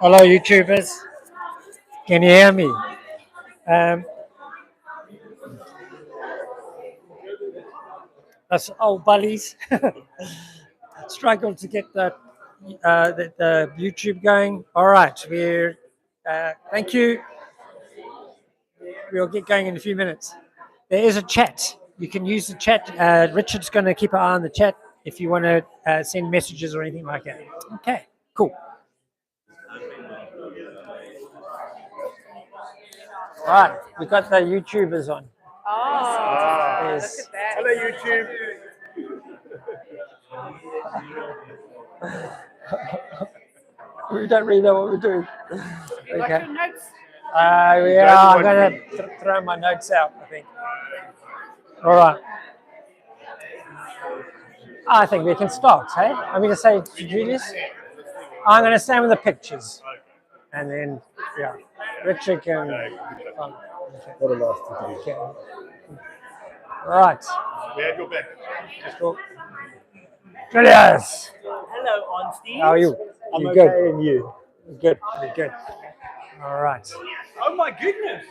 Hello, YouTubers. Can you hear me? Um, us old bullies struggle to get the YouTube going. All right, we're thank you. We'll get going in a few minutes. There is a chat. You can use the chat. Richard's going to keep an eye on the chat if you want to send messages or anything like that. Okay, cool. All right, we've got the YouTubers on. Oh, Yes. look at that. Hello, YouTube. We don't really know what we're doing. You got your notes? Yeah, I'm going to throw my notes out, I think. All right. I think we can start, hey? I'm going to say to Julius, I'm going to stand with the pictures. And then, yeah, Richard can. What a nice thing to Okay. Right. We had your back. Cool. Julius, Hello, Onstein. how are you? I'm You okay, good? and you? Good. You're good. All right. Oh my goodness!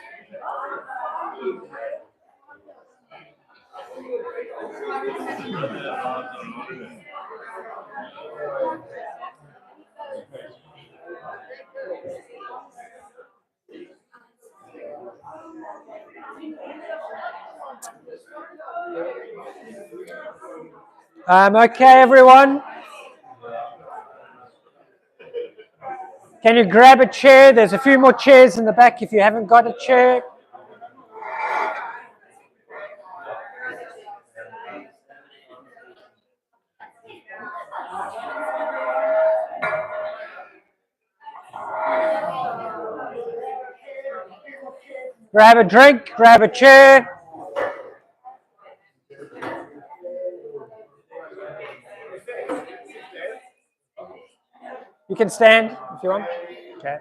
Okay, everyone. Can you grab a chair? There's a few more chairs in the back if you haven't got a chair. Grab a drink, grab a chair. You can stand if you want. Okay.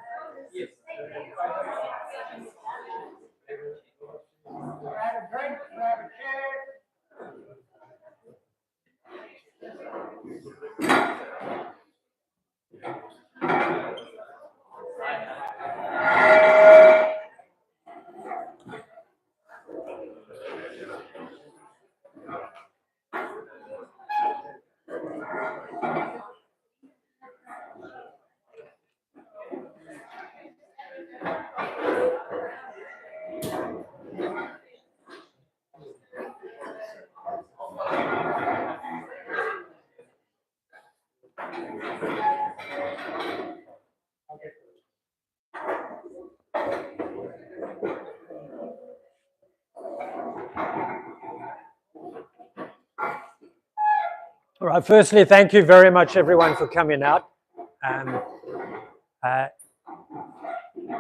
All right. Firstly, thank you very much, everyone, for coming out.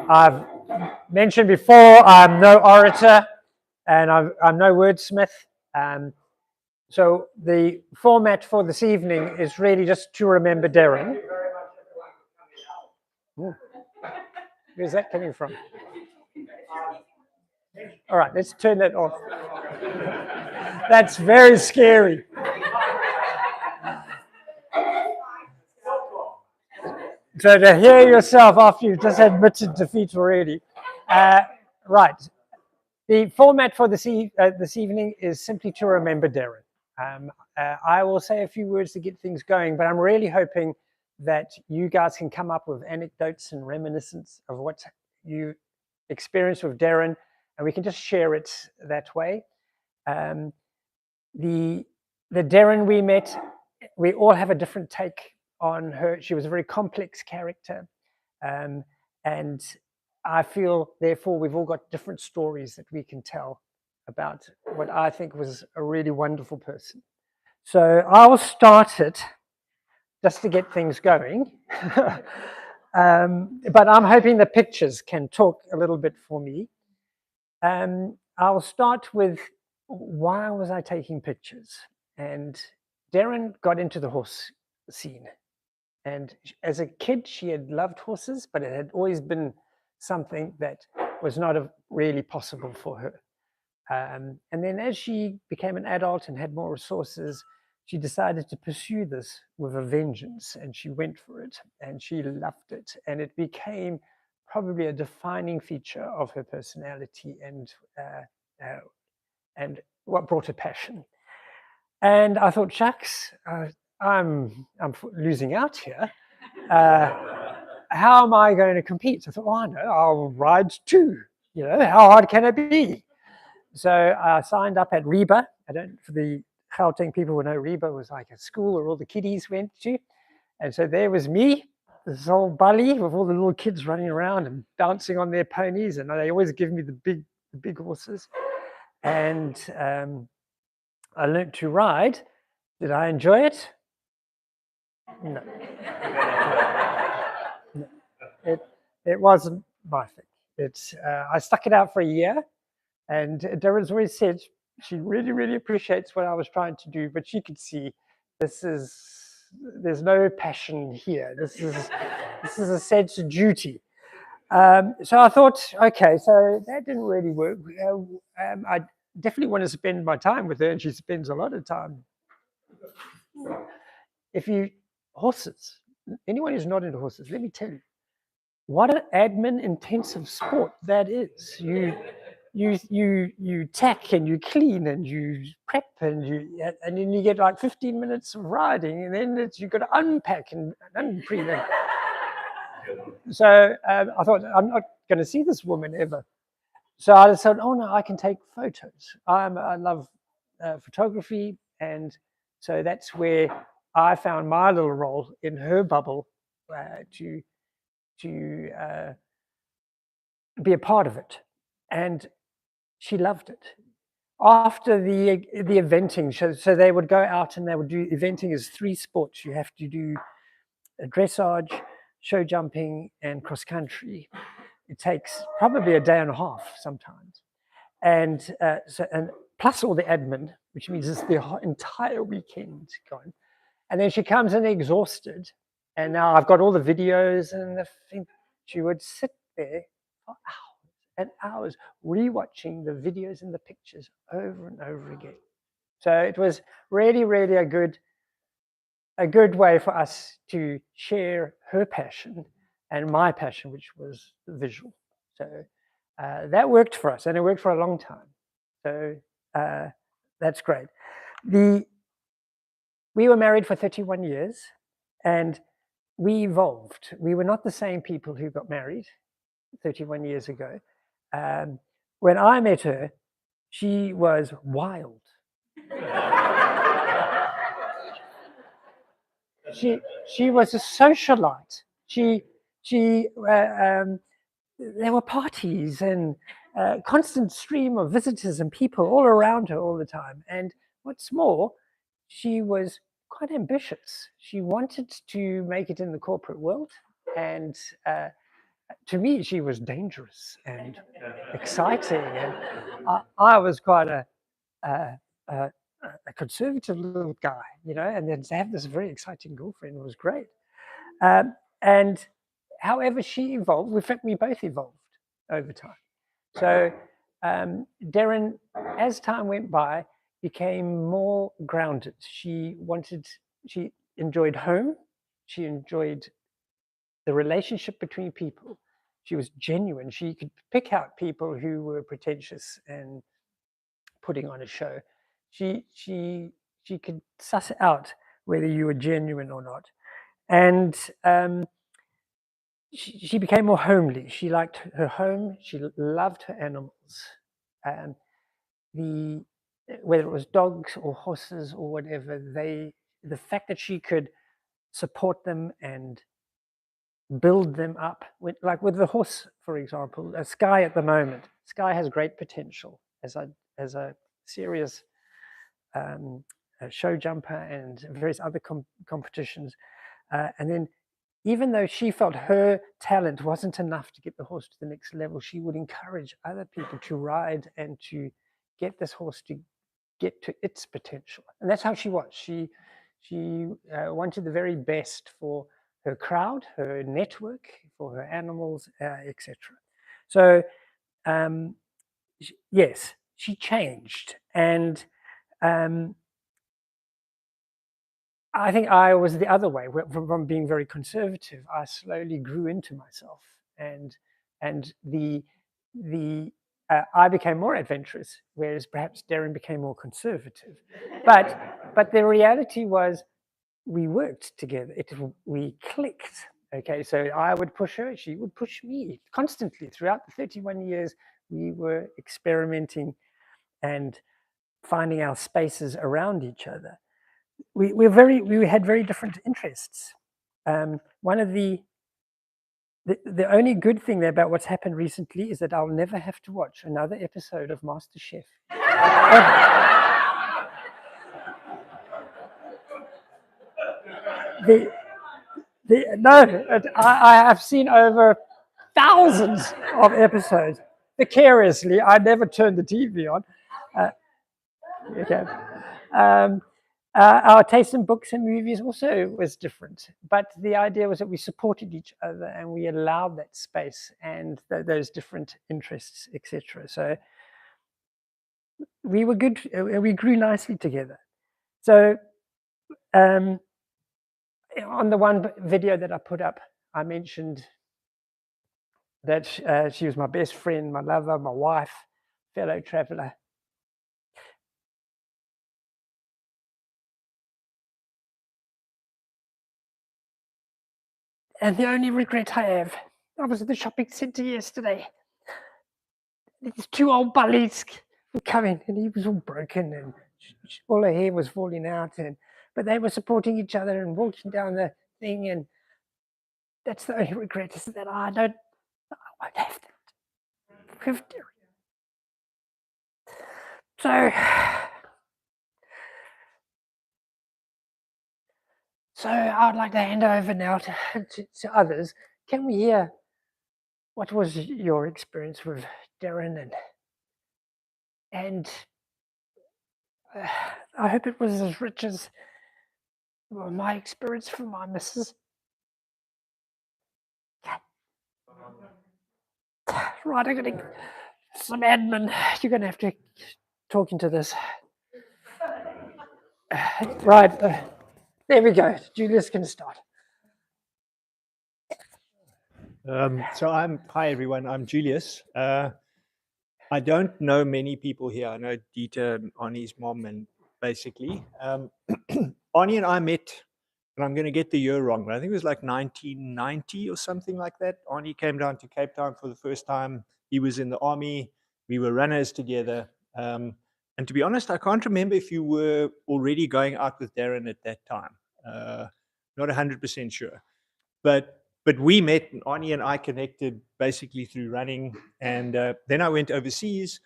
I've mentioned before, I'm no orator and I'm no wordsmith. So the format for this evening is really just to remember Deryn. Ooh. Where's that coming from? All right, let's turn that off. That's very scary. So to hear yourself after you've just admitted defeat already. Right. The format for this evening is simply to remember Deryn. I will say a few words to get things going, but I'm really hoping that you guys can come up with anecdotes and reminiscence of what you experienced with Deryn, and we can just share it that way. The Deryn we met, we all have a different take on her. She was a very complex character, and I feel, therefore, we've all got different stories that we can tell about what I think was a really wonderful person. So I'll start it just to get things going. But I'm hoping the pictures can talk a little bit for me. I'll start with, why was I taking pictures? And Deryn got into the horse scene. And as a kid, she had loved horses, but it had always been something that was not really possible for her. And then as she became an adult and had more resources, she decided to pursue this with a vengeance, and she went for it, and she loved it, and it became probably a defining feature of her personality and what brought her passion. And I thought, shucks, I'm losing out here. How am I going to compete? I thought, oh, I know, I'll ride too. You know, how hard can it be? So I signed up at Reba. For the Gauteng people who know, Reba was like a school where all the kiddies went to. And so there was me, this old bully with all the little kids running around and bouncing on their ponies. And they always give me the big horses. And I learned to ride. Did I enjoy it? No. No. It wasn't my thing. I stuck it out for a year. And Deryn's always said she really, really appreciates what I was trying to do, but she could see there's no passion here. This is a sense of duty. So I thought, okay, so that didn't really work. I definitely want to spend my time with her, and she spends a lot of time. Horses, anyone who's not into horses, let me tell you, what an admin-intensive sport that is. You tack and you clean and you prep and then you get like 15 minutes of riding, and then you've got to unpack and pre. So I thought, I'm not going to see this woman ever. So I decided, oh no, I can take photos. I love photography, and so that's where I found my little role in her bubble to be a part of it. And she loved it. After the eventing, so they would go out and they would do eventing is 3 sports. You have to do dressage, show jumping, and cross country. It takes probably a day and a half sometimes, and plus all the admin, which means it's the entire weekend gone. And then she comes in exhausted, and now I've got all the videos and the thing. She would sit there for hours and hours rewatching the videos and the pictures over and over again. So it was really, really a good way for us to share her passion and my passion, which was visual. So that worked for us, and it worked for a long time. So that's great. We were married for 31 years, and we evolved. We were not the same people who got married 31 years ago. When I met her, she was wild. She was a socialite. There were parties and constant stream of visitors and people all around her all the time. And what's more, she was quite ambitious. She wanted to make it in the corporate world, and to me, she was dangerous and exciting. And I was quite a conservative little guy, you know, and then to have this very exciting girlfriend was great. And however she evolved, in fact, we both evolved over time. So Deryn, as time went by, became more grounded. She enjoyed home. She enjoyed the relationship between people. She was genuine. She could pick out people who were pretentious and putting on a show. She could suss out whether you were genuine or not. And she became more homely. She liked her home. She loved her animals. Whether it was dogs or horses or whatever, the fact that she could support them and build them up, like with the horse, for example, Sky at the moment. Sky has great potential as a serious show jumper and various other competitions. And then even though she felt her talent wasn't enough to get the horse to the next level, she would encourage other people to ride and to get this horse to get to its potential. And that's how she was. She wanted the very best for her crowd, her network, for her animals, etc. So yes, she changed, and I think I was the other way. From being very conservative, I slowly grew into myself, and I became more adventurous, whereas perhaps Deryn became more conservative. But the reality was, we worked together. We clicked. Okay, so I would push her, she would push me constantly throughout the 31 years. We were experimenting and finding our spaces around each other. We had very different interests. One of the only good thing about what's happened recently is that I'll never have to watch another episode of MasterChef. I have seen over thousands of episodes vicariously. I never turned the TV on. Okay. Our taste in books and movies also was different, but the idea was that we supported each other and we allowed that space and those different interests, etc. So we were good. We grew nicely together. So on the one video that I put up, I mentioned that she was my best friend, my lover, my wife, fellow traveler. And the only regret I have, I was at the shopping centre yesterday. These two old bullies were coming, and he was all broken, and all her hair was falling out, but they were supporting each other and walking down the thing, and that's the only regret, is that I won't have that with Deryn. So I'd like to hand over now to others. Can we hear what was your experience with Deryn, and I hope it was as rich as my experience from my missus. Right, I'm gonna some admin. You're gonna have to talk into this. Right, there we go. Julius can start. Hi everyone, I'm Julius. I don't know many people here. I know Dieter and Arnie's mom, and basically, Arnie and I met, and I'm going to get the year wrong, but I think it was like 1990 or something like that. Arnie came down to Cape Town for the first time. He was in the army. We were runners together. And to be honest, I can't remember if you were already going out with Deryn at that time. Not 100% sure. But we met, and Arnie and I connected basically through running. And then I went overseas,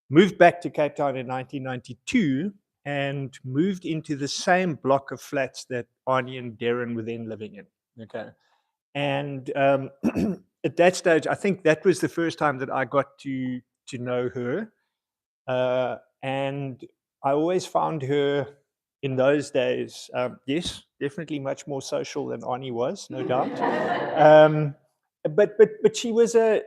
moved back to Cape Town in 1992, and moved into the same block of flats that Arnie and Deryn were then living in. Okay. And at that stage, I think that was the first time that I got to know her. And I always found her in those days, yes, definitely much more social than Arnie was, no doubt. But she was a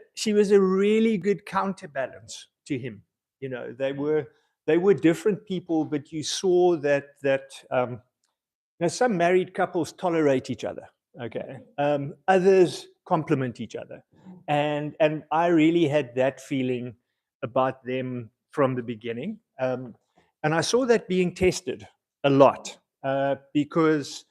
really good counterbalance to him. You know, they were different people, but you saw that you know, some married couples tolerate each other. Okay, others complement each other, and I really had that feeling about them from the beginning. And I saw that being tested a lot because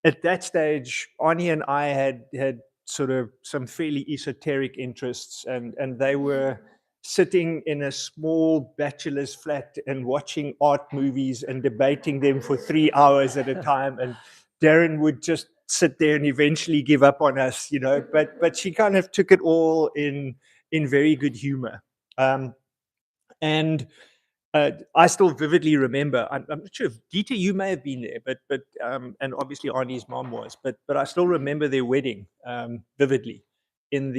at that stage, Arnie and I had sort of some fairly esoteric interests, and they were sitting in a small bachelor's flat and watching art movies and debating them for 3 hours at a time. And Deryn would just sit there and eventually give up on us, you know. But she kind of took it all in very good humor. And I still vividly remember. I'm not sure if Dieter, you may have been there, but and obviously Arnie's mom was. But I still remember their wedding vividly in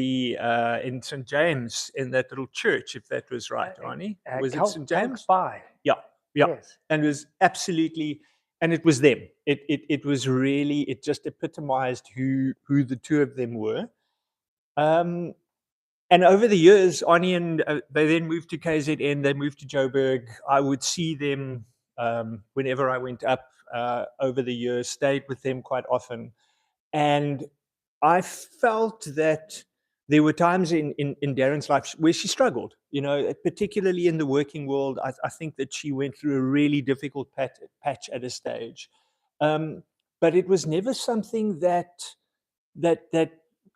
St. James, in that little church, if that was right, Arnie. Was it St. James? Yeah. Yes. And it was absolutely, and it was them. It was really, it just epitomized who the two of them were. And over the years, Arnie and they then moved to KZN, they moved to Joburg. I would see them whenever I went up over the years, stayed with them quite often. And I felt that there were times in Deryn's life where she struggled, particularly in the working world. I think that she went through a really difficult patch at a stage. But it was never something that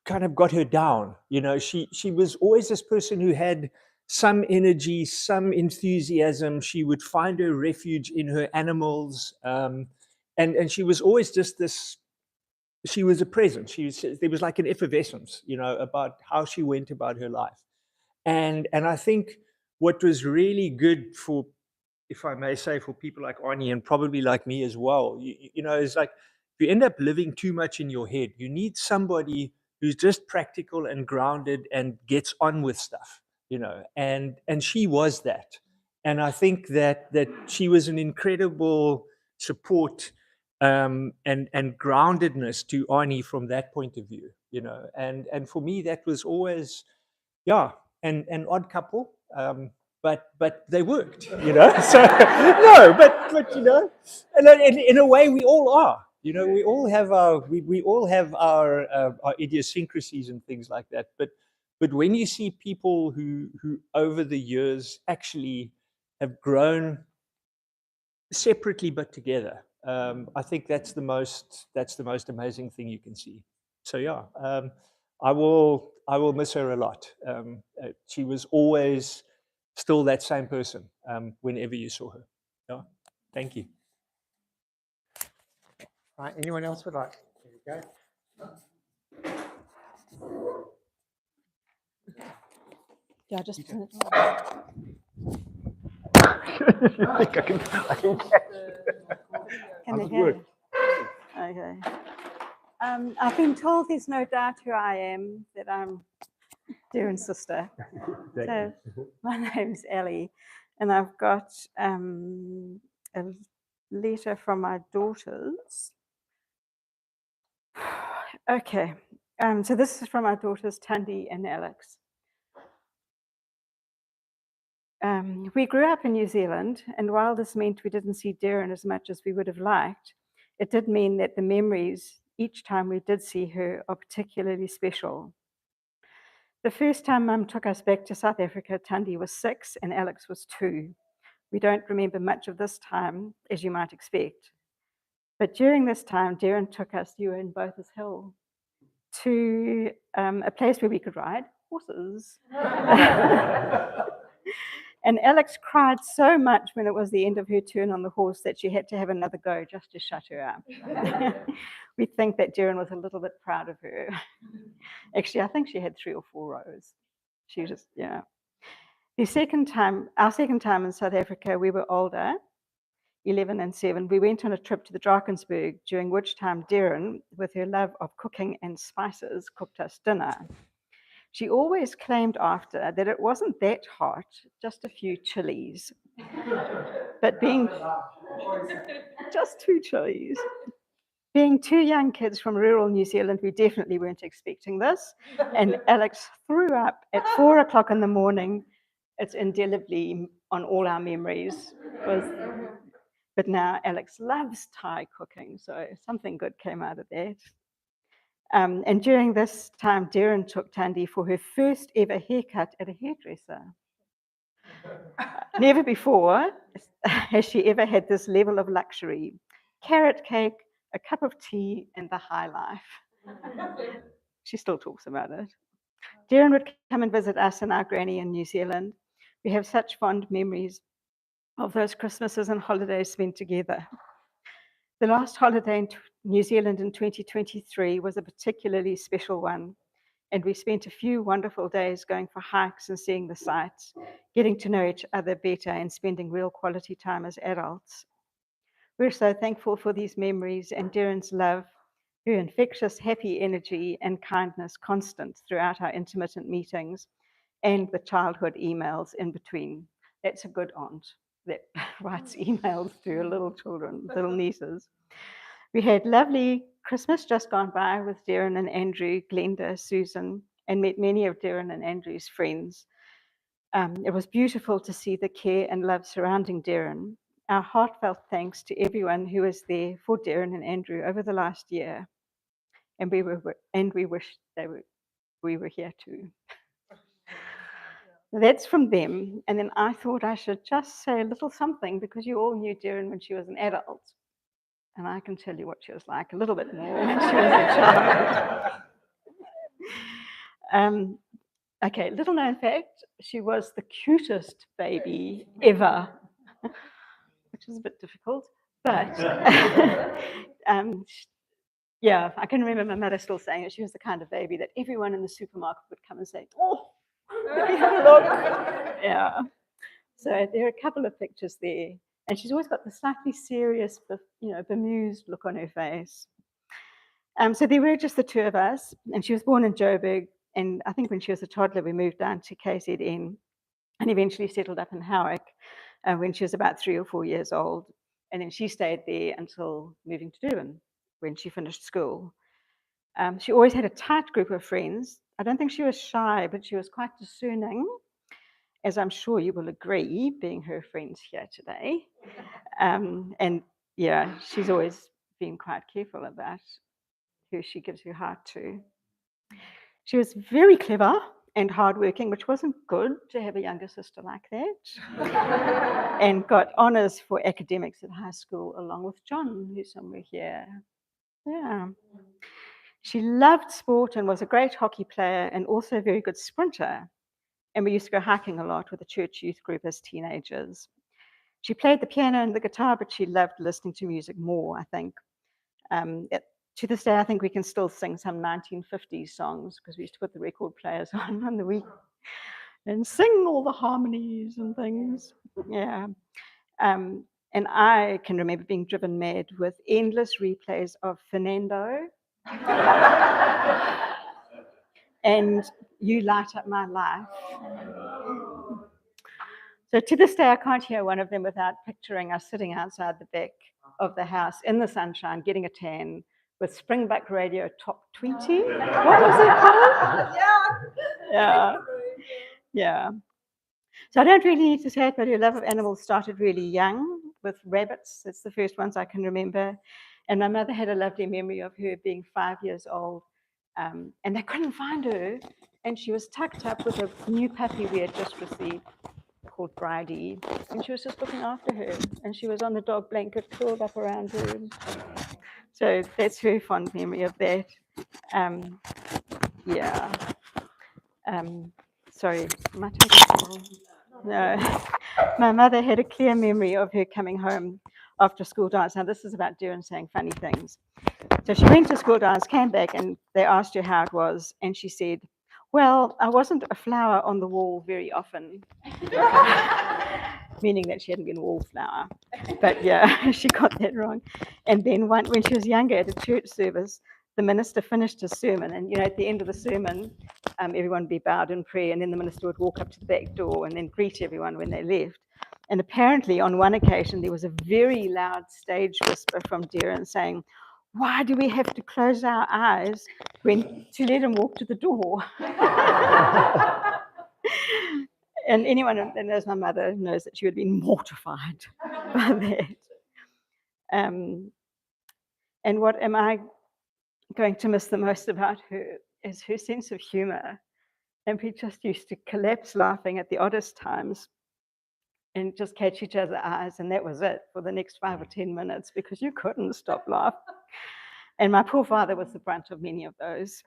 kind of got her down. She was always this person who had some energy, some enthusiasm. She would find her refuge in her animals. And she was always just this, she was a presence. There was like an effervescence, about how she went about her life. And I think what was really good for, if I may say, for people like Arnie and probably like me as well, is like, if you end up living too much in your head, you need somebody who's just practical and grounded and gets on with stuff, and she was that. And I think that she was an incredible support and groundedness to Arnie from that point of view, and for me that was always, an odd couple, but they worked, So no, but and in a way we all are, we all have our idiosyncrasies and things like that. But when you see people who over the years actually have grown separately but together, I think that's the most amazing thing you can see. So I will miss her a lot. She was always still that same person whenever you saw her. Yeah, thank you. Right, anyone else would like? There you go. Yeah, just put it I think I can catch Can they How's it hear? work? Okay. I've been told there's no doubt who I am, that I'm Deryn's sister. So my name's Ellie, and I've got a letter from my daughters. Okay, so this is from my daughters, Tandy and Alex. We grew up in New Zealand, and while this meant we didn't see Deryn as much as we would have liked, it did mean that the memories each time we did see her are particularly special. The first time Mum took us back to South Africa, Tandy was 6 and Alex was 2. We don't remember much of this time, as you might expect. But during this time, Deryn took us, you were in Bothas Hill, to a place where we could ride horses. And Alex cried so much when it was the end of her turn on the horse that she had to have another go just to shut her up. We think that Deryn was a little bit proud of her. Actually, I think she had 3 or 4 rows. She just, our second time in South Africa, we were older, 11 and 7. We went on a trip to the Drakensberg, during which time Deryn, with her love of cooking and spices, cooked us dinner. She always claimed after that it wasn't that hot, just a few chilies. But being just 2 chilies. Being 2 young kids from rural New Zealand, we definitely weren't expecting this. And Alex threw up at 4 o'clock in the morning. It's indelibly on all our memories. But now Alex loves Thai cooking, so something good came out of that. And during this time, Deryn took Tandy for her first ever haircut at a hairdresser. Never before has she ever had this level of luxury. Carrot cake, a cup of tea, and the high life. She still talks about it. Deryn would come and visit us and our granny in New Zealand. We have such fond memories of those Christmases and holidays spent together. The last holiday in New Zealand in 2023 was a particularly special one, and we spent a few wonderful days going for hikes and seeing the sights, getting to know each other better and spending real quality time as adults. We're so thankful for these memories and Deryn's love, her infectious, happy energy and kindness constant throughout our intermittent meetings and the childhood emails in between. That's a good aunt that writes emails to her little children, little nieces. We had lovely Christmas just gone by with Deryn and Andrew, Glenda, Susan, and met many of Deryn and Andrew's friends. It was beautiful to see the care and love surrounding Deryn. our heartfelt thanks to everyone who was there for Deryn and Andrew over the last year, and we wish we were here too. That's from them. And then I thought I should just say a little something because you all knew Deryn when she was an adult. And I can tell you what she was like a little bit more when she was a child. Okay, little known fact, she was the cutest baby ever, which is a bit difficult. But yeah, I can remember my mother still saying that she was the kind of baby that everyone in the supermarket would come and say, "Oh, let me have a look." Yeah. So there are a couple of pictures there. And she's always got the slightly serious, bemused look on her face. So there were just the two of us. And she was born in Joburg. And I think when she was a toddler, we moved down to KZN and eventually settled up in Howick when she was about 3 or 4 years old. And then she stayed there until moving to Deryn when she finished school. She always had a tight group of friends. I don't think she was shy, but she was quite discerning, as I'm sure you will agree, being her friends here today. And yeah, she's always been quite careful about who she gives her heart to. She was very clever and hardworking, which wasn't good to have a younger sister like that, and got honours for academics at high school, along with John, who's somewhere here. Yeah. She loved sport and was a great hockey player and also a very good sprinter. And we used to go hiking a lot with the church youth group as teenagers. She played the piano and the guitar, but she loved listening to music more, I think. To this day, I think we can still sing some 1950s songs because we used to put the record players on the week and sing all the harmonies and things. Yeah. And I can remember being driven mad with endless replays of Fernando and You Light Up My Life. So to this day, I can't hear one of them without picturing us sitting outside the back of the house in the sunshine, getting a tan with Springbuck Radio Top 20. What was it called? Yeah. Yeah. So I don't really need to say it, but her love of animals started really young with rabbits. It's the first ones I can remember. And my mother had a lovely memory of her being 5 years old, and they couldn't find her. And she was tucked up with a new puppy we had just received called Bridie. And she was just looking after her. And she was on the dog blanket curled up around her. So that's her fond memory of that. Yeah. Sorry, my no. My mother had a clear memory of her coming home after school dance. Now this is about Deryn saying funny things. So she went to school dance, came back, and they asked her how it was, and she said, "Well, I wasn't a flower on the wall very often," meaning that she hadn't been a wallflower. But yeah, she got that wrong. And then when she was younger at a church service, the minister finished his sermon, and at the end of the sermon, everyone would be bowed in prayer, and then the minister would walk up to the back door and then greet everyone when they left. And apparently, on one occasion, there was a very loud stage whisper from Deryn saying, "Why do we have to close our eyes to let him walk to the door?" And anyone that knows my mother knows that she would have been mortified by that. And what am I going to miss the most about her is her sense of humor. And we just used to collapse laughing at the oddest times and just catch each other's eyes, and that was it for the next 5 or 10 minutes because you couldn't stop laughing. And my poor father was the brunt of many of those.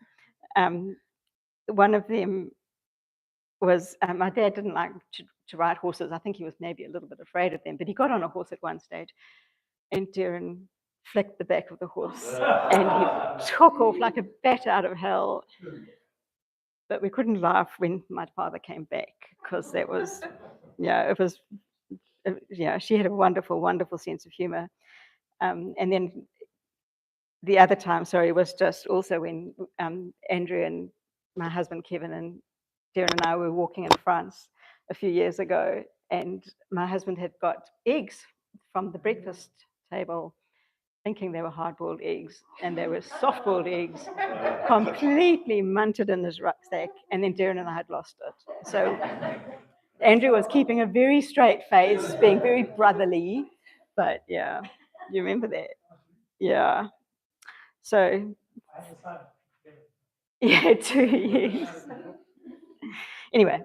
One of them was, my dad didn't like to ride horses. I think he was maybe a little bit afraid of them, but he got on a horse at one stage, and Deryn flicked the back of the horse, and he took off like a bat out of hell. But we couldn't laugh when my father came back because that was, she had a wonderful, wonderful sense of humor. And then the other time, was just also when Andrew and my husband Kevin and Deryn and I were walking in France a few years ago, and my husband had got eggs from the breakfast table, thinking they were hard-boiled eggs, and they were soft-boiled eggs, completely munted in his rucksack, and then Deryn and I had lost it. So Andrew was keeping a very straight face, being very brotherly, But yeah, you remember that? Yeah. So yeah, 2 years. Anyway,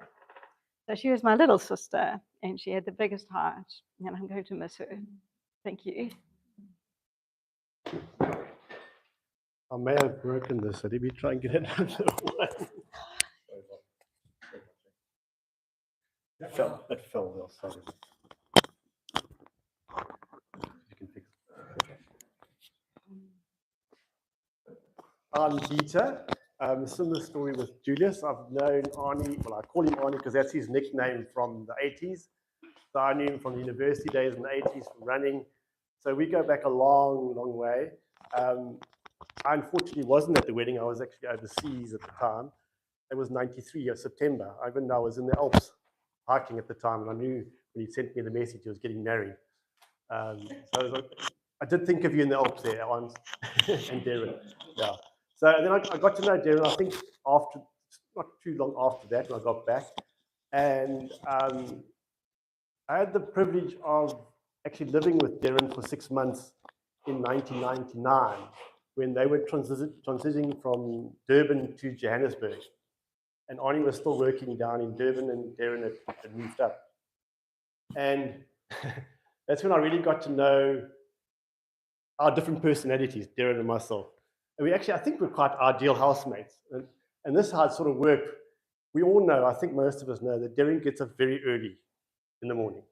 so she was my little sister, and she had the biggest heart, and I'm going to miss her. Thank you. I may have broken this, so let me try and get it out of the way. It fell, well, sorry. You can fix it. I'm Peter. Similar story with Julius. I've known Arnie, well, I call him Arnie because that's his nickname from the 80s. So I knew him from the university days in the 80s from running. So we go back a long, long way. I unfortunately wasn't at the wedding. I was actually overseas at the time. It was 93 of September. I even know I was in the Alps hiking at the time, and I knew when he sent me the message he was getting married. I did think of you in the Alps there once, and Deryn. Yeah. So then I got to know Deryn, I think after, not too long after that, when I got back. And I had the privilege of actually living with Deryn for 6 months in 1999, when they were transitioning from Durban to Johannesburg. And Arnie was still working down in Durban, and Deryn had moved up. And that's when I really got to know our different personalities, Deryn and myself. And we actually, I think we're quite ideal housemates. And this is how it sort of worked. We all know, I think most of us know, that Deryn gets up very early in the morning.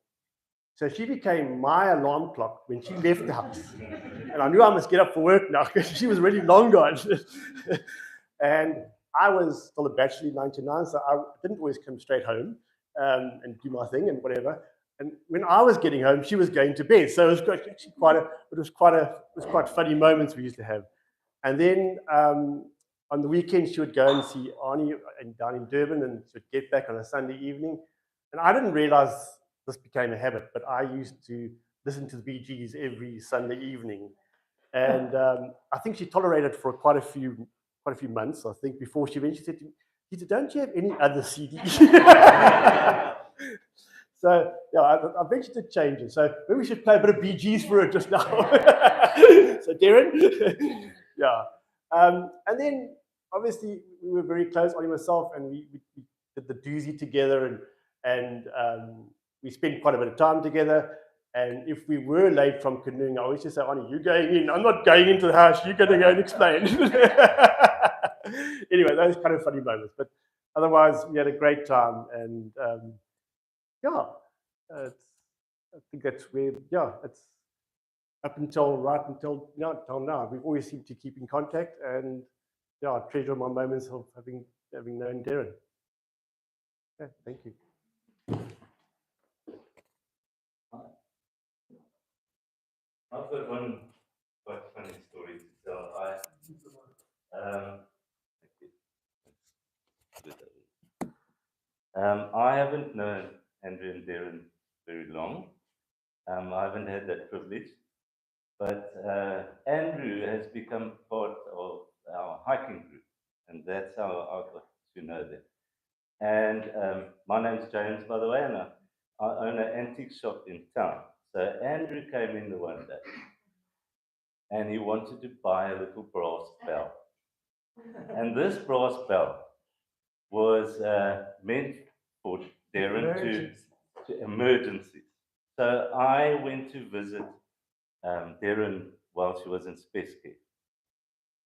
So she became my alarm clock when she left the house. And I knew I must get up for work now because she was really long gone. And I was still a bachelor in 99, so I didn't always come straight home and do my thing and whatever. And when I was getting home, she was going to bed. So it was quite funny moments we used to have. And then on the weekend, she would go and see Arnie down in Durban, and she would get back on a Sunday evening. And I didn't realize this became a habit, but I used to listen to the Bee Gees every Sunday evening. And I think she tolerated for quite a few months, I think, before she eventually said to me, Peter, don't you have any other CDs? So, yeah, I ventured to change it. So maybe we should play a bit of Bee Gees for her just now. So, Deryn, yeah. And then, obviously, we were very close, Ollie and myself, and we did the doozy together, and we spent quite a bit of time together. And if we were late from canoeing, I always just say, Arnie, you're going in. I'm not going into the house. You're going to go and explain. Anyway, those kind of funny moments. But otherwise, we had a great time. And yeah, I think that's where, yeah, it's up until now. We've always seemed to keep in contact. And yeah, I treasure my moments of having known Deryn. Yeah, thank you. I've got one quite funny story to tell. I haven't known Andrew and Deryn very long. I haven't had that privilege. But Andrew has become part of our hiking group, and that's how I got to know them. And my name's James, by the way, and I own an antique shop in town. So Andrew came in the one day, and he wanted to buy a little brass bell. And this brass bell was meant for Deryn to emergencies. So I went to visit Deryn while she was in space care.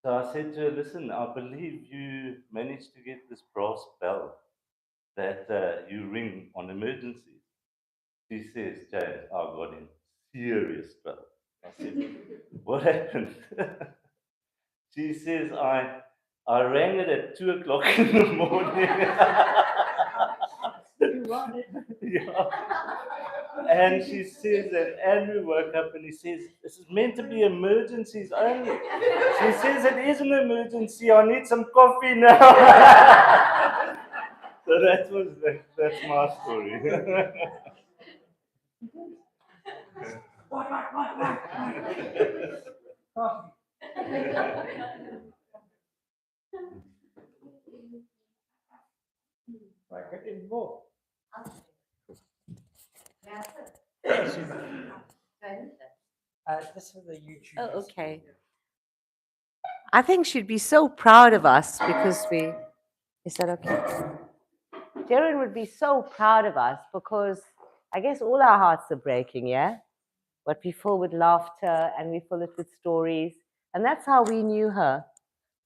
So I said to her, listen, I believe you managed to get this brass bell that you ring on emergencies. She says, James, I got in serious trouble. I said, what happened? She says, I rang it at 2 o'clock in the morning. You want it? Yeah. And she says that Andrew woke up and he says, this is meant to be emergencies only. She says, it is an emergency. I need some coffee now. So that's my story. Right, get involved. Ja. This is the YouTube. Oh, okay. I think she'd be so proud of us because we. Is that okay? Deryn would be so proud of us because I guess all our hearts are breaking, yeah? But we fill with laughter and we fill it with stories. And that's how we knew her.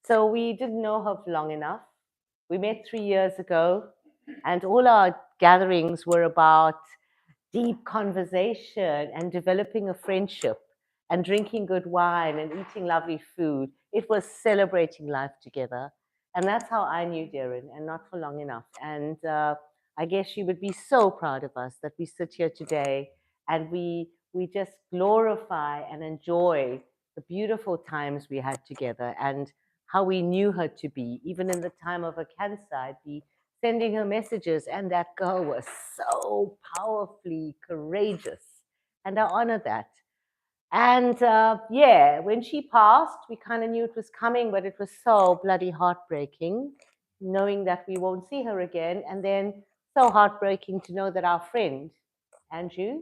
So we didn't know her for long enough. We met 3 years ago, and all our gatherings were about deep conversation and developing a friendship and drinking good wine and eating lovely food. It was celebrating life together. And that's how I knew Deryn, and not for long enough. And I guess she would be so proud of us that we sit here today and we just glorify and enjoy the beautiful times we had together and how we knew her to be. Even in the time of her cancer, I'd be sending her messages, and that girl was so powerfully courageous, and I honor that. And yeah, when she passed, we kind of knew it was coming, but it was so bloody heartbreaking, knowing that we won't see her again, and then so heartbreaking to know that our friend, Andrew,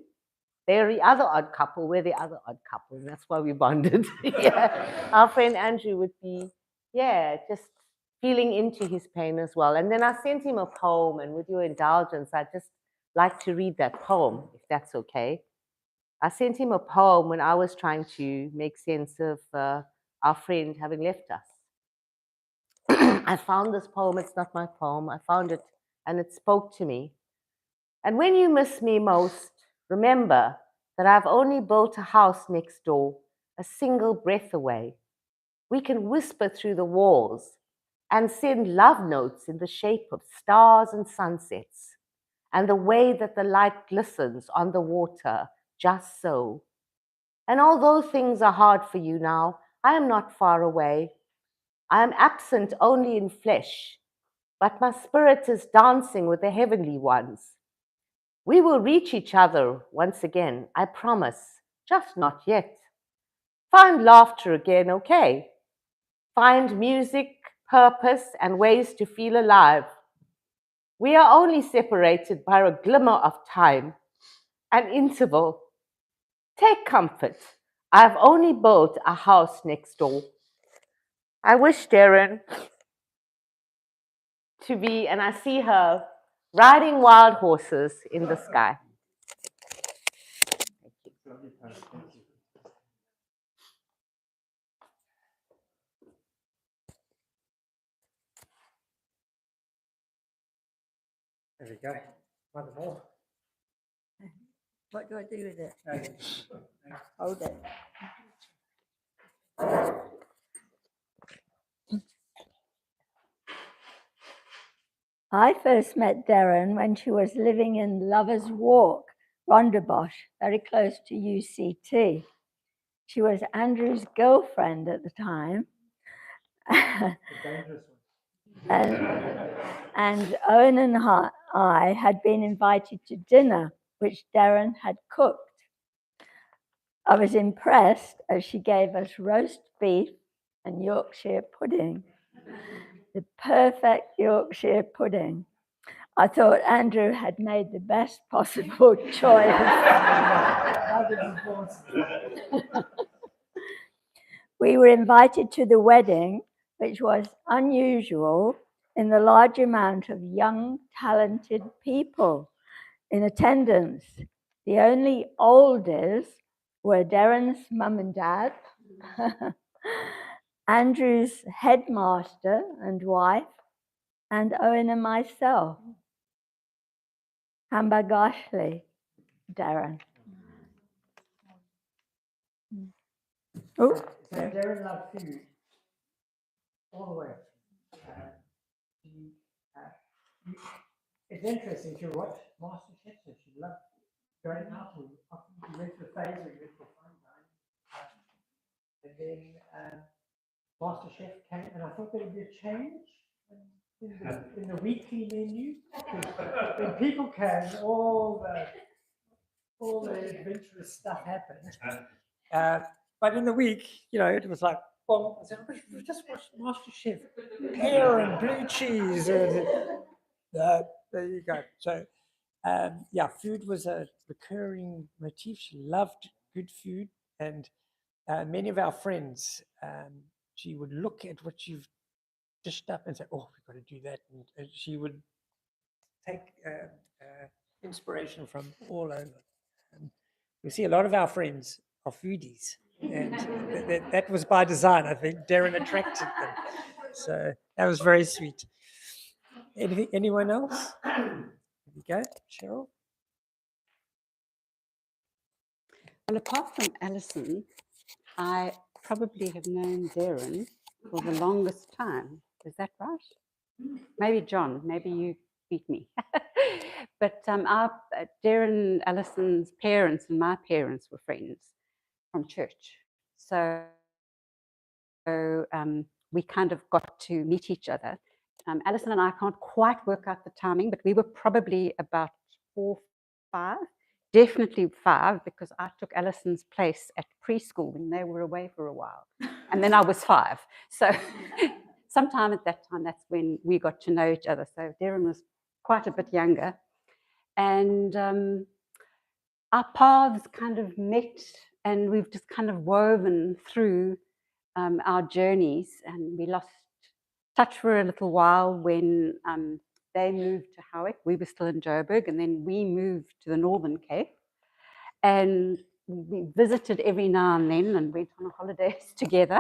they're the other odd couple, we're the other odd couple, and that's why we bonded. Yeah. Our friend Andrew would be, yeah, just feeling into his pain as well. And then I sent him a poem, and with your indulgence, I'd just like to read that poem, if that's okay. I sent him a poem when I was trying to make sense of our friend having left us. I found this poem, it's not my poem, I found it and it spoke to me. And when you miss me most, remember that I've only built a house next door, a single breath away. We can whisper through the walls and send love notes in the shape of stars and sunsets, and the way that the light glistens on the water, just so. And although things are hard for you now, I am not far away. I am absent only in flesh, but my spirit is dancing with the heavenly ones. We will reach each other once again, I promise, just not yet. Find laughter again, okay? Find music, purpose, and ways to feel alive. We are only separated by a glimmer of time, an interval. Take comfort. I've only built a house next door. I wish Deryn to be, and I see her riding wild horses in the sky. There we go. Wonderful. What do I do with it? Hold it. I first met Deryn when she was living in Lovers Walk, Rondebosch, very close to UCT. She was Andrew's girlfriend at the time. And Owen and I had been invited to dinner, which Deryn had cooked. I was impressed as she gave us roast beef and Yorkshire pudding, the perfect Yorkshire pudding. I thought Andrew had made the best possible choice. We were invited to the wedding, which was unusual in the large amount of young, talented people in attendance. The only olders were Deryn's mum and dad, Andrew's headmaster and wife, and Owen and myself. Hambagashli, Deryn. Oh, So Deryn loved food all the way. It's interesting to watch MasterChef, so she loved going out and often we went to the phase where we went for fun dining. And then MasterChef came, and I thought there would be a change in the weekly menu. When people came, all the adventurous stuff happened. But in the week, it was like, well, I said, we just watched MasterChef, pear and blue cheese. There you go. So, yeah, food was a recurring motif. She loved good food. And many of our friends, she would look at what you've dished up and say, "Oh, we've got to do that." And she would take inspiration from all over. We see a lot of our friends are foodies, and that was by design. I think Deryn attracted them, so that was very sweet. Anyone else? Here we go, Cheryl. Well, apart from Alison, I probably have known Deryn for the longest time. Is that right? Maybe John, maybe you beat me. But Deryn, Alison's parents and my parents were friends from church. So we kind of got to meet each other. Alison and I can't quite work out the timing, but we were probably about 4, 5, definitely 5, because I took Alison's place at preschool when they were away for a while. And then I was 5. So sometime at that time, that's when we got to know each other. So Deryn was quite a bit younger. And our paths kind of met, and we've just kind of woven through our journeys, and we lost touch for a little while when they moved to Howick. We were still in Joburg, and then we moved to the Northern Cape, and we visited every now and then and went on holidays together.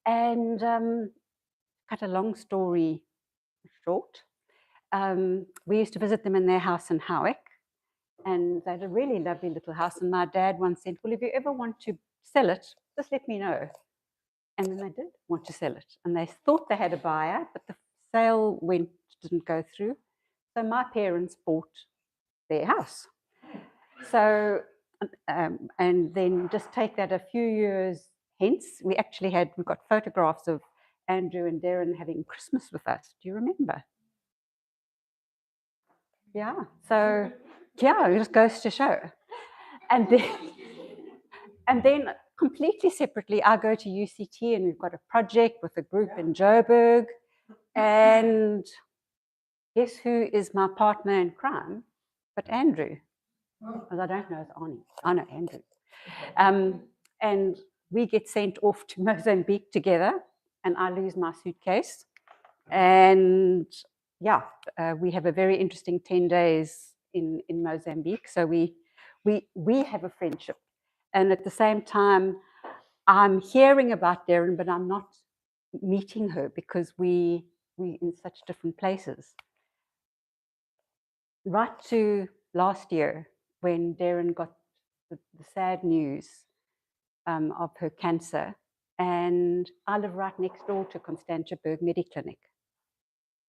And cut a long story short, we used to visit them in their house in Howick, and they had a really lovely little house. And my dad once said, "Well, if you ever want to sell it, just let me know." And then they did want to sell it. And they thought they had a buyer, but the sale didn't go through. So my parents bought their house. So, and then just take that a few years hence, we got photographs of Andrew and Deryn having Christmas with us. Do you remember? Yeah. So, yeah, it just goes to show. And then completely separately, I go to UCT, and we've got a project with a group in Joburg. And guess who is my partner in crime? But Andrew, because I don't know his Arnie. I know Andrew. And we get sent off to Mozambique together, and I lose my suitcase. And yeah, we have a very interesting 10 days in Mozambique. So we have a friendship. And at the same time, I'm hearing about Deryn, but I'm not meeting her because we're in such different places. Right to last year, when Deryn got the sad news of her cancer, and I live right next door to Constantia Berg Mediclinic.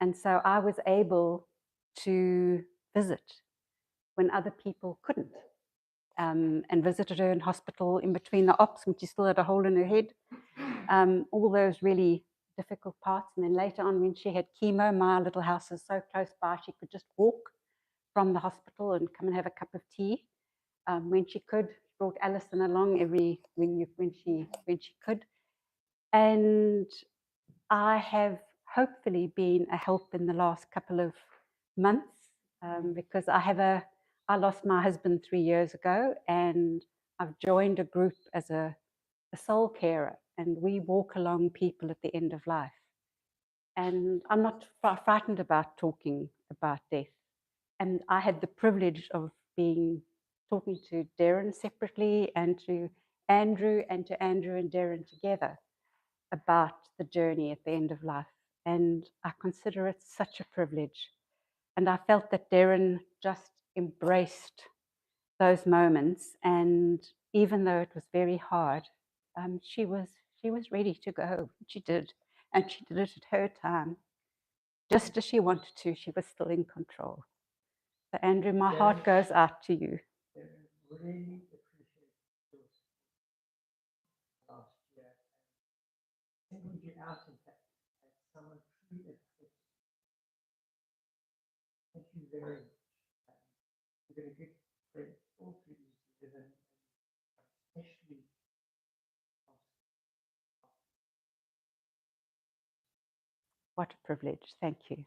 And so I was able to visit when other people couldn't. And visited her in hospital in between the ops when she still had a hole in her head. All those really difficult parts. And then later on, when she had chemo, my little house is so close by, she could just walk from the hospital and come and have a cup of tea. When she could, brought Alison along when she could. And I have hopefully been a help in the last couple of months because I lost my husband 3 years ago, and I've joined a group as a soul carer, and we walk along people at the end of life. And I'm not frightened about talking about death. And I had the privilege of talking to Deryn separately, and to Andrew and Deryn together about the journey at the end of life. And I consider it such a privilege. And I felt that Deryn just embraced those moments, and even though it was very hard, she was ready to go. She did, and she did it at her time, just as she wanted to. She was still in control. So Andrew, my heart goes out to you. Really appreciate your last year. Sending you out, in fact, as someone truly accepts. Thank you very much. You've been a good friend all through these years, and especially. What a privilege. Thank you.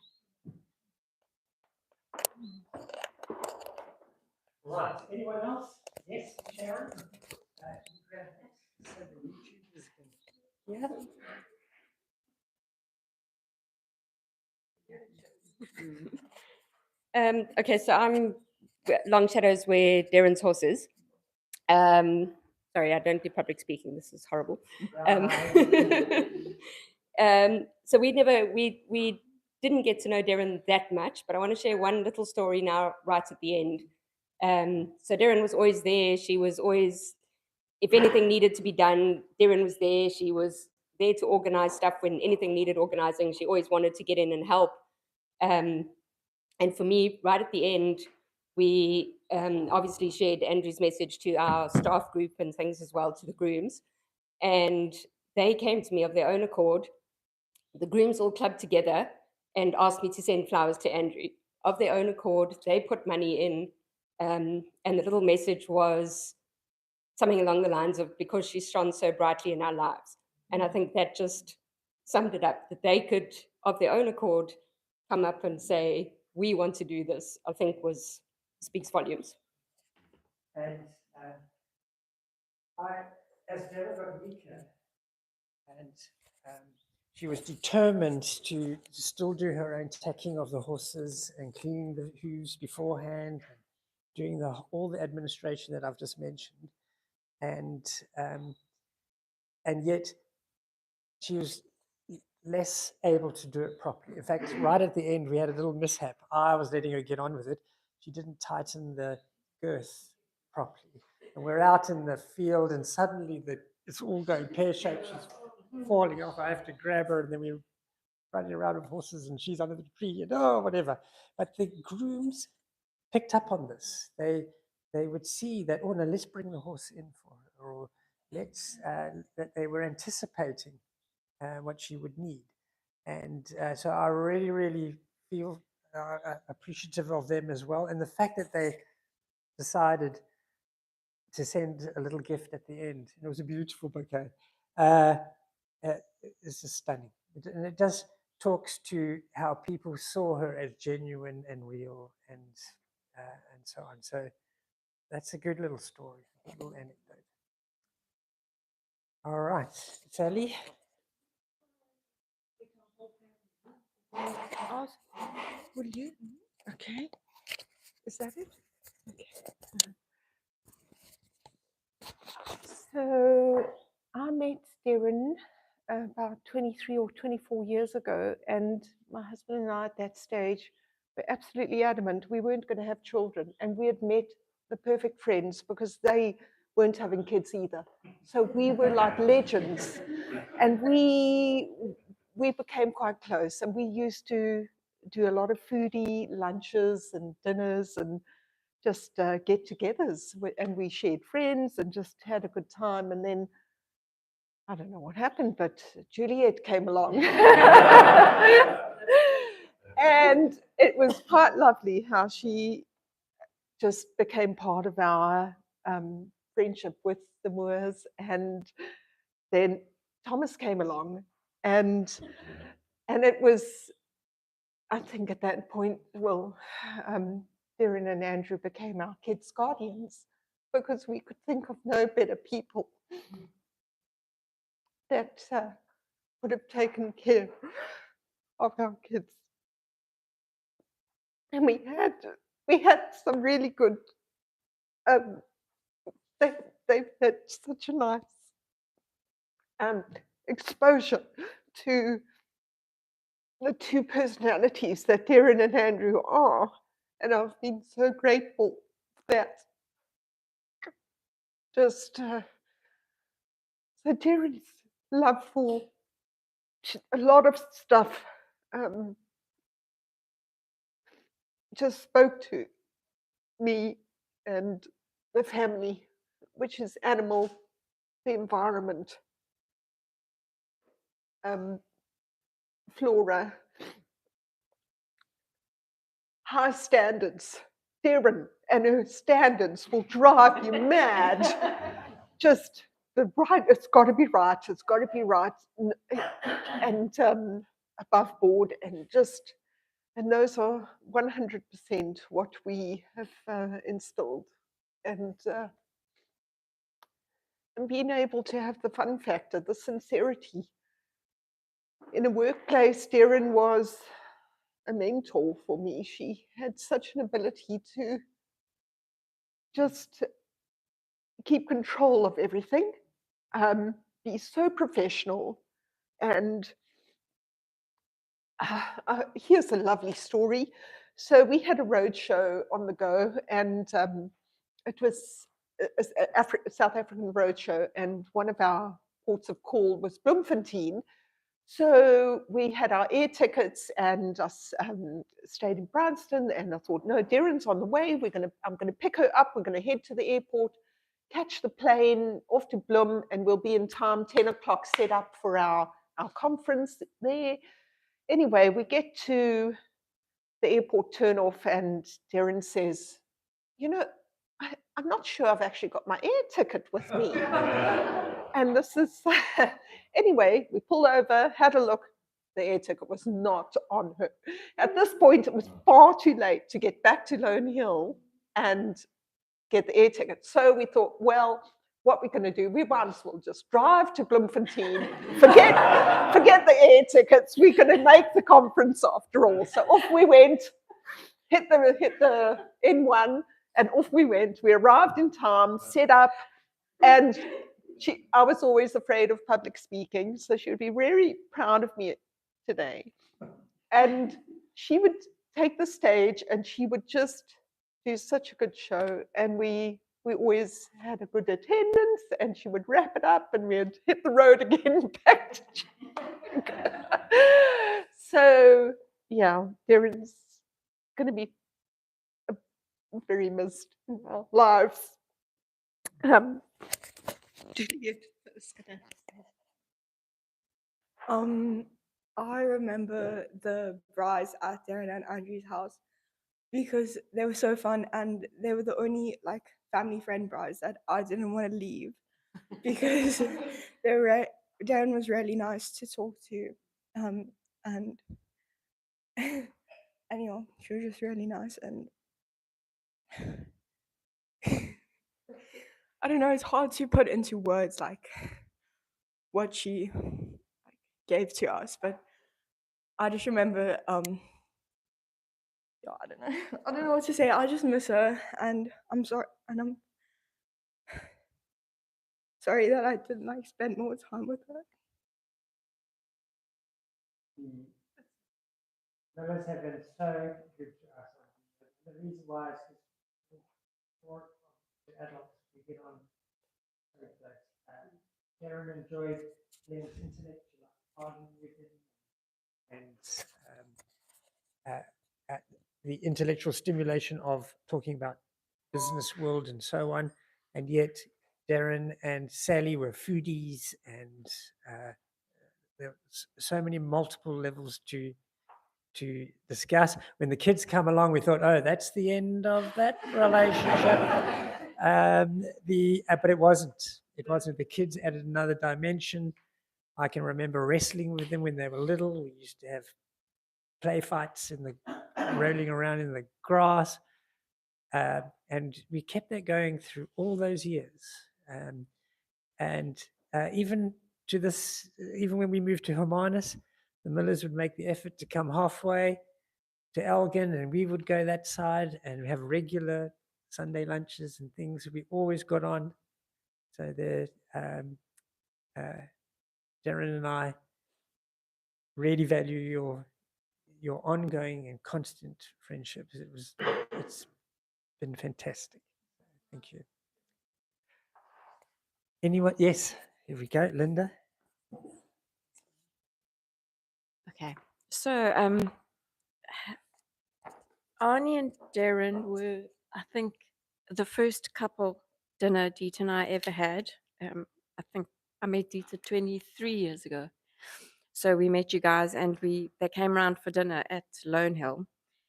Right. Anyone else? Yes, Sharon? Yeah. Okay, so I'm Long Shadows where Deryn's horse is. Sorry, I don't do public speaking. This is horrible. So we didn't get to know Deryn that much, but I want to share one little story now, right at the end. So Deryn was always there. She was always, if anything needed to be done, Deryn was there. She was there to organize stuff when anything needed organizing. She always wanted to get in and help. And for me, right at the end, we obviously shared Andrew's message to our staff group and things as well, to the grooms. And they came to me of their own accord. The grooms all clubbed together and asked me to send flowers to Andrew. Of their own accord, they put money in. And the little message was something along the lines of, because she shone so brightly in our lives. And I think that just summed it up, that they could, of their own accord, come up and say, we want to do this, I think speaks volumes. And as Deryn got weaker, and she was determined to still do her own tacking of the horses and cleaning the hooves beforehand, and doing all the administration that I've just mentioned, and yet she was less able to do it properly. In fact, right at the end, we had a little mishap. I was letting her get on with it. She didn't tighten the girth properly. And we're out in the field, and suddenly it's all going pear-shaped. She's falling off. I have to grab her, and then we're running around with horses, and she's under the tree, and whatever. But the grooms picked up on this. They would see that, no, let's bring the horse in for her, or that they were anticipating what she would need. And so I really, really feel appreciative of them as well. And the fact that they decided to send a little gift at the end, and it was a beautiful bouquet, it's just stunning. And it does talks to how people saw her as genuine and real, and so on. So that's a good little story, a little anecdote. All right, Sally. Will you? Okay. Is that it? Okay. So I met Deryn about 23 or 24 years ago, and my husband and I at that stage were absolutely adamant we weren't going to have children, and we had met the perfect friends because they weren't having kids either. So we were like legends, and we became quite close, and we used to do a lot of foodie lunches and dinners and just get-togethers, and we shared friends and just had a good time. And then I don't know what happened, but Juliet came along. And it was quite lovely how she just became part of our friendship with the Moores. And then Thomas came along, and it was, I think at that point, well, Deryn and Andrew became our kids' guardians, because we could think of no better people that would have taken care of our kids. And we had some really good, they've had such a nice exposure to the two personalities that Deryn and Andrew are. And I've been so grateful for that. Just so Deryn's love for a lot of stuff just spoke to me and the family, which is animal, the environment, flora, high standards. Deryn and her standards will drive you mad. Just the right, it's got to be right, it's got to be right, and above board, and those are 100% what we have instilled. And and being able to have the fun factor, the sincerity. In a workplace, Deryn was a mentor for me. She had such an ability to just keep control of everything, be so professional. And here's a lovely story. So we had a road show on the go, and it was a South African road show, and one of our ports of call was Bloemfontein. So we had our air tickets, and us stayed in Bryanston. And I thought, no, Deryn's on the way. I'm gonna pick her up. We're gonna head to the airport, catch the plane off to Bloem, and we'll be in time. 10 o'clock set up for our conference there. Anyway, we get to the airport turnoff, and Deryn says, you know, I'm not sure I've actually got my air ticket with me. And this is, anyway, we pulled over, had a look. The air ticket was not on her. At this point, it was far too late to get back to Lone Hill and get the air ticket. So we thought, well, what we're going to do, we might as well just drive to Bloemfontein, forget the air tickets. We're going to make the conference after all. So off we went, hit the N1, and off we went. We arrived in time, set up, and I was always afraid of public speaking, so she would be very proud of me today. And she would take the stage, and she would just do such a good show. And we always had a good attendance, and she would wrap it up, and we'd hit the road again back to So yeah, Deryn's going to be very missed in our lives. Juliet is gonna. I remember the brides at Deryn and Andrew's house because they were so fun, and they were the only like family friend brides that I didn't want to leave because Deryn was really nice to talk to, and anyhow, she was just really nice, and I don't know, it's hard to put into words like what she gave to us, but I just remember yeah, I don't know what to say. I just miss her, and I'm sorry that I didn't like spend more time with her. Those have been so good to us. The reason why is more the adults we get on very close. Deryn enjoyed Glenn's intellectual arguing with him, and the intellectual stimulation of talking about business world and so on. And yet Deryn and Sally were foodies, and there were so many multiple levels to discuss. When the kids come along, we thought, oh, that's the end of that relationship. But it wasn't. It wasn't. The kids added another dimension. I can remember wrestling with them when they were little. We used to have play fights rolling around in the grass. And we kept that going through all those years. Even to this, even when we moved to Hermanus, the Millers would make the effort to come halfway to Elgin, and we would go that side and have regular Sunday lunches and things. We always got on. So Deryn and I really value your ongoing and constant friendships. It's been fantastic. Thank you. Anyone? Yes, here we go, Linda. Okay, so Arnie and Deryn were, I think, the first couple dinner Dieter and I ever had. I think I met Dieter 23 years ago. So we met you guys, and they came around for dinner at Lone Hill,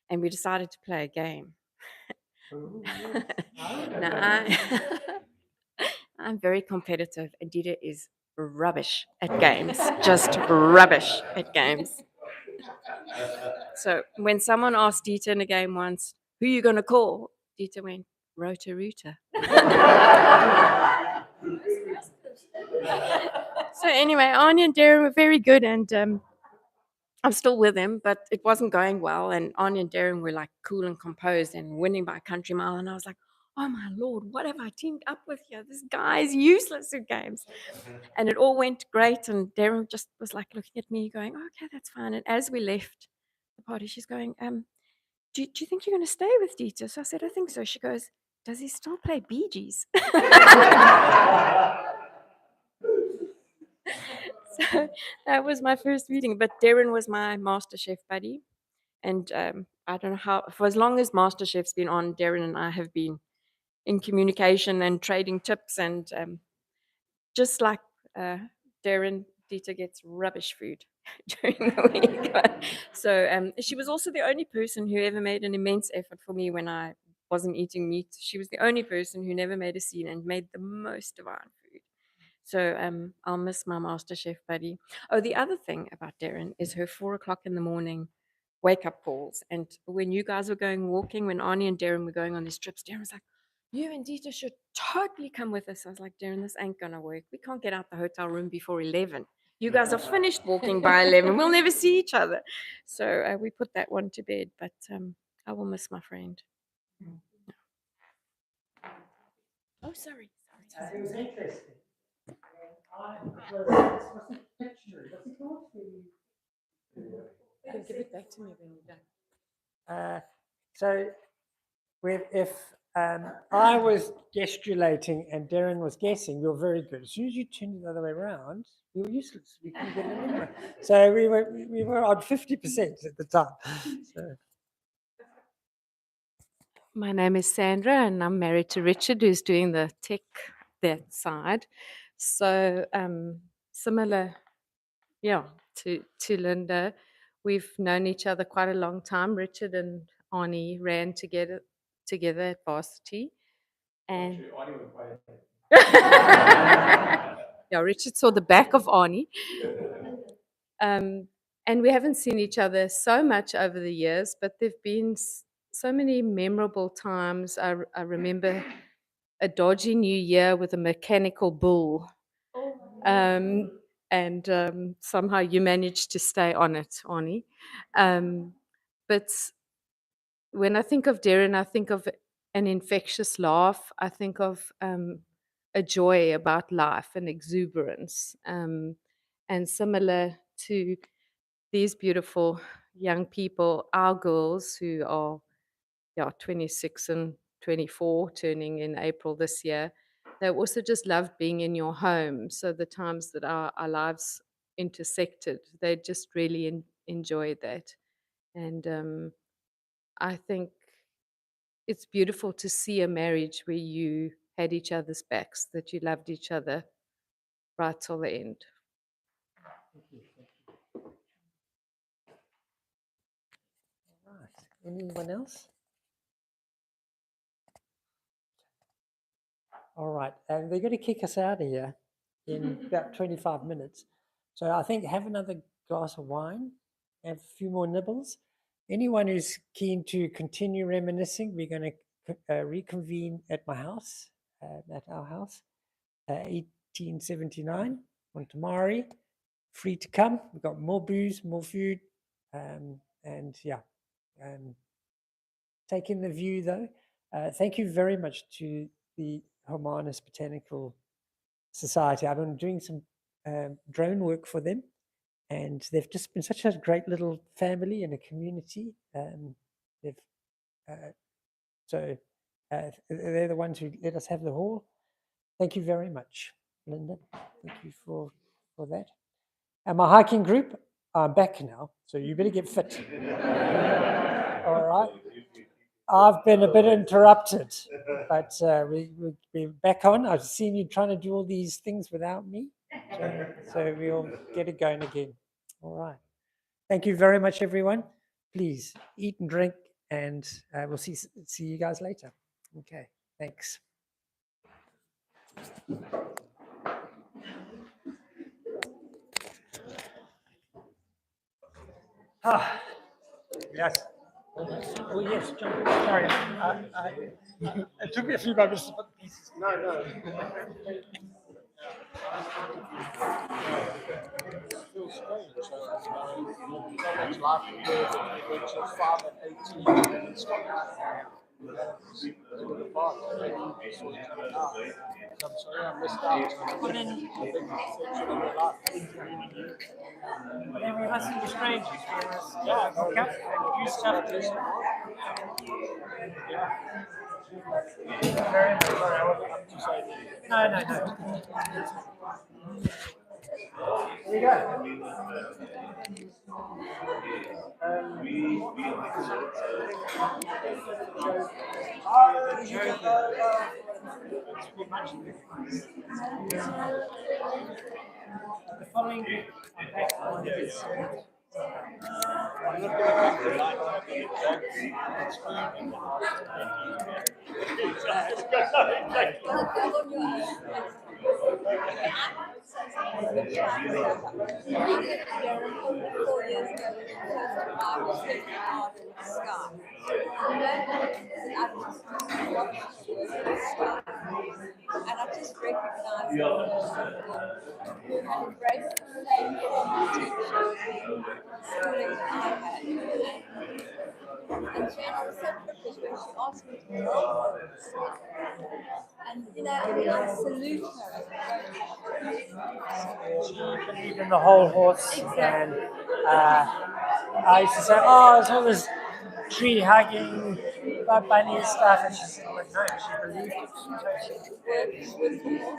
and we decided to play a game. Now, I'm very competitive, and Dieter is rubbish at games, just rubbish at games. So when someone asked Dieter in a game once, who are you going to call? Dieter went, Rota Ruta. So anyway, Anya and Deryn were very good, and I'm still with him, but it wasn't going well. And Anya and Deryn were like cool and composed and winning by a country mile. And I was like, oh my Lord, what have I teamed up with here? This guy is useless at games. And it all went great. And Deryn just was like looking at me going, okay, that's fine. And as we left the party, she's going, do you think you're going to stay with Dieter? So I said, I think so. She goes, does he still play Bee Gees? So that was my first meeting. But Deryn was my MasterChef buddy. And I don't know how, for as long as MasterChef's been on, Deryn and I have been in communication and trading tips. And just like Deryn, Dieter gets rubbish food during the week. So she was also the only person who ever made an immense effort for me when I wasn't eating meat. She was the only person who never made a scene and made the most of our food. So I'll miss my MasterChef buddy. Oh, the other thing about Deryn is her 4 o'clock in the morning wake up calls. And when you guys were going walking, when Arnie and Deryn were going on these trips, Deryn was like, you and Dieter should totally come with us. I was like, Deryn, this ain't gonna work. We can't get out the hotel room before 11. You guys are finished walking by 11. We'll never see each other. So we put that one to bed, but I will miss my friend. Oh, sorry. It was interesting. This wasn't picture. Was it not? Give it back to me when you're done. So if I was gesticulating and Deryn was guessing, we were very good. As soon as you turned it the other way around, we were useless. We couldn't get it anywhere. So we were on 50% at the time. So. My name is Sandra, and I'm married to Richard, who's doing the tech that side. So similar, to Linda, we've known each other quite a long time. Richard and Arnie ran together at varsity, and Richard saw the back of Arnie. And we haven't seen each other so much over the years, but there've been so many memorable times. I remember a dodgy New Year with a mechanical bull. And somehow you managed to stay on it, Arnie. But when I think of Deryn, I think of an infectious laugh. I think of a joy about life and exuberance. And similar to these beautiful young people, our girls who are 26 and 24, turning in April this year, they also just loved being in your home. So the times that our lives intersected, they just really enjoyed that. And I think it's beautiful to see a marriage where you had each other's backs, that you loved each other right till the end. Anyone else? All right, and they're going to kick us out of here in about 25 minutes. So I think have another glass of wine, have a few more nibbles. Anyone who's keen to continue reminiscing, we're going to reconvene at my house, at our house, 1879 on Tamari. Free to come. We've got more booze, more food, and take in the view though. Thank you very much to the Hermanus Botanical Society. I've been doing some drone work for them, and they've just been such a great little family and a community. They're the ones who let us have the hall. Thank you very much, Linda. Thank you for that. And my hiking group, I'm back now, so you better get fit. All right. I've been a bit interrupted, but we're back on. I've seen you trying to do all these things without me, so we'll get it going again. All right. Thank you very much, everyone. Please eat and drink, and we'll see you guys later. Okay, thanks. Yes. Oh, yes, John. Sorry. It took me a few moments to put the pieces. No. feels strange. So much life in Durban, which is 5 and 18, and it's got the father, maybe this was coming out. So I'm sorry I missed out on a big section of your life. Then we mustn't be strangers. We must Yeah, hook up and do stuff together. Yeah. Very much. Sorry, I wasn't up to say No. Here we go. The following week, I'm back on this. I'm not going to come to light. I'm going to judge its food in the house. And I just recognized her embrace the same form of schooling that I had. And she was so privileged when she asked me to help her. And I salute her as a She believed in the whole horse, Exactly. and I used to say, "Oh, it's all this tree hugging, bunny stuff," and she said, "Well, no, she believed it totally."